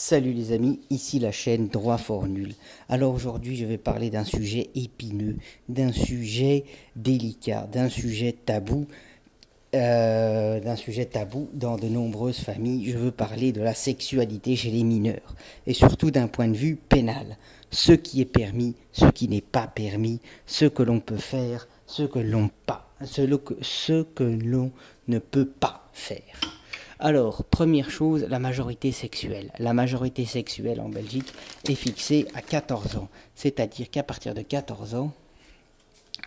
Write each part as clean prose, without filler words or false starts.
Salut les amis, ici la chaîne Droit Fort Nul. Alors aujourd'hui je vais parler d'un sujet épineux, d'un sujet délicat, d'un sujet tabou dans de nombreuses familles. Je veux parler de la sexualité chez les mineurs et surtout d'un point de vue pénal. Ce qui est permis, ce qui n'est pas permis, ce que l'on peut faire, ce que l'on ne peut pas faire. Alors, première chose, la majorité sexuelle. La majorité sexuelle en Belgique est fixée à 14 ans. C'est-à-dire qu'à partir de 14 ans,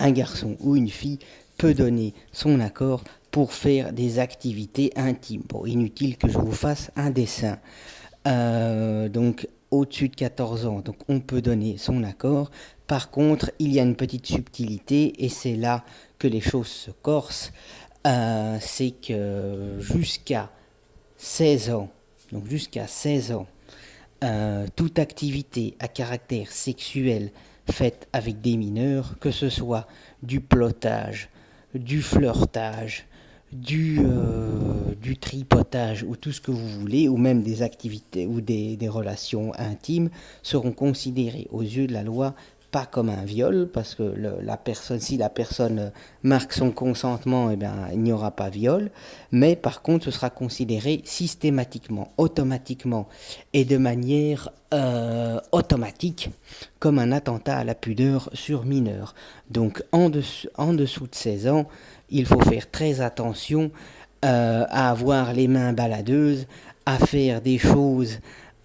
un garçon ou une fille peut donner son accord pour faire des activités intimes. Bon, inutile que je vous fasse un dessin. Donc, au-dessus de 14 ans, donc on peut donner son accord. Par contre, il y a une petite subtilité et c'est là que les choses se corsent. C'est que jusqu'à 16 ans, donc jusqu'à 16 ans, toute activité à caractère sexuel faite avec des mineurs, que ce soit du plotage, du flirtage, du tripotage ou tout ce que vous voulez, ou même des activités ou des relations intimes, seront considérées aux yeux de la loi pas comme un viol, parce que si la personne marque son consentement, eh bien, il n'y aura pas viol, mais par contre, ce sera considéré systématiquement, automatiquement et de manière automatique comme un attentat à la pudeur sur mineur. Donc, en dessous de 16 ans, il faut faire très attention à avoir les mains baladeuses, à faire des choses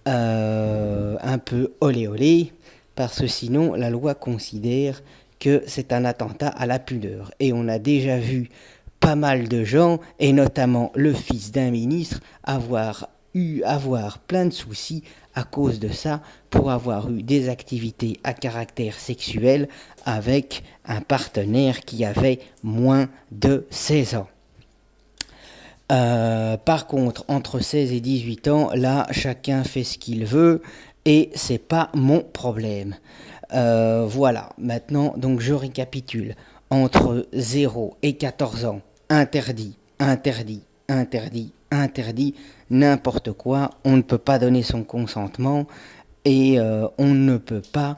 un peu olé olé, parce que sinon la loi considère que c'est un attentat à la pudeur. Et on a déjà vu pas mal de gens, et notamment le fils d'un ministre, avoir plein de soucis à cause de ça, pour avoir eu des activités à caractère sexuel avec un partenaire qui avait moins de 16 ans. Par contre, entre 16 et 18 ans, là, chacun fait ce qu'il veut et c'est pas mon problème. Voilà, maintenant, donc je récapitule. Entre 0 et 14 ans, interdit, interdit, interdit, interdit, n'importe quoi, on ne peut pas donner son consentement et on ne peut pas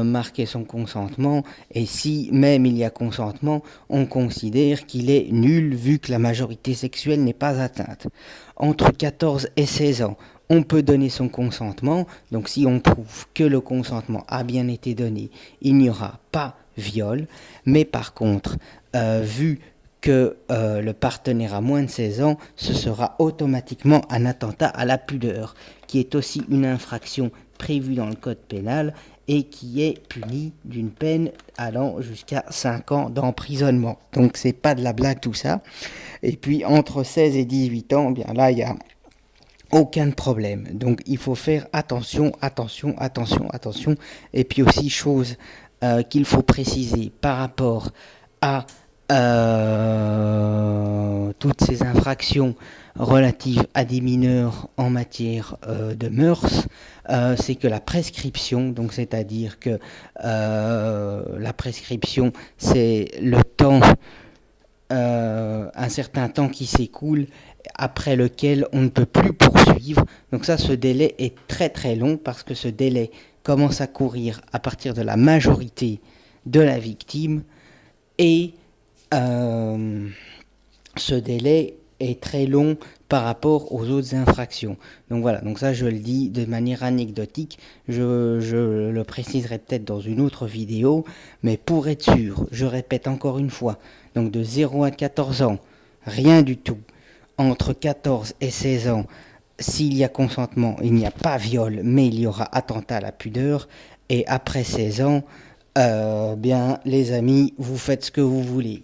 marquer son consentement, et si même il y a consentement, on considère qu'il est nul vu que la majorité sexuelle n'est pas atteinte. Entre 14 et 16 ans, on peut donner son consentement, donc si on prouve que le consentement a bien été donné, il n'y aura pas viol, mais par contre, vu que le partenaire a moins de 16 ans, ce sera automatiquement un attentat à la pudeur, qui est aussi une infraction prévue dans le code pénal et qui est puni d'une peine allant jusqu'à 5 ans d'emprisonnement. Donc c'est pas de la blague tout ça. Et puis entre 16 et 18 ans, bien là il y a aucun problème. Donc il faut faire attention, attention, attention, attention. Et puis aussi chose qu'il faut préciser par rapport à toutes ces infractions relatives à des mineurs en matière de mœurs, c'est que la prescription, donc c'est-à-dire que la prescription, c'est le temps, un certain temps qui s'écoule après lequel on ne peut plus poursuivre. Donc ça, ce délai est très très long parce que ce délai commence à courir à partir de la majorité de la victime et ce délai est très long par rapport aux autres infractions. Donc voilà, donc ça je le dis de manière anecdotique, je le préciserai peut-être dans une autre vidéo, mais pour être sûr, je répète encore une fois, donc de 0 à 14 ans, rien du tout. Entre 14 et 16 ans, s'il y a consentement, il n'y a pas viol, mais il y aura attentat à la pudeur, et après 16 ans, bien les amis, vous faites ce que vous voulez.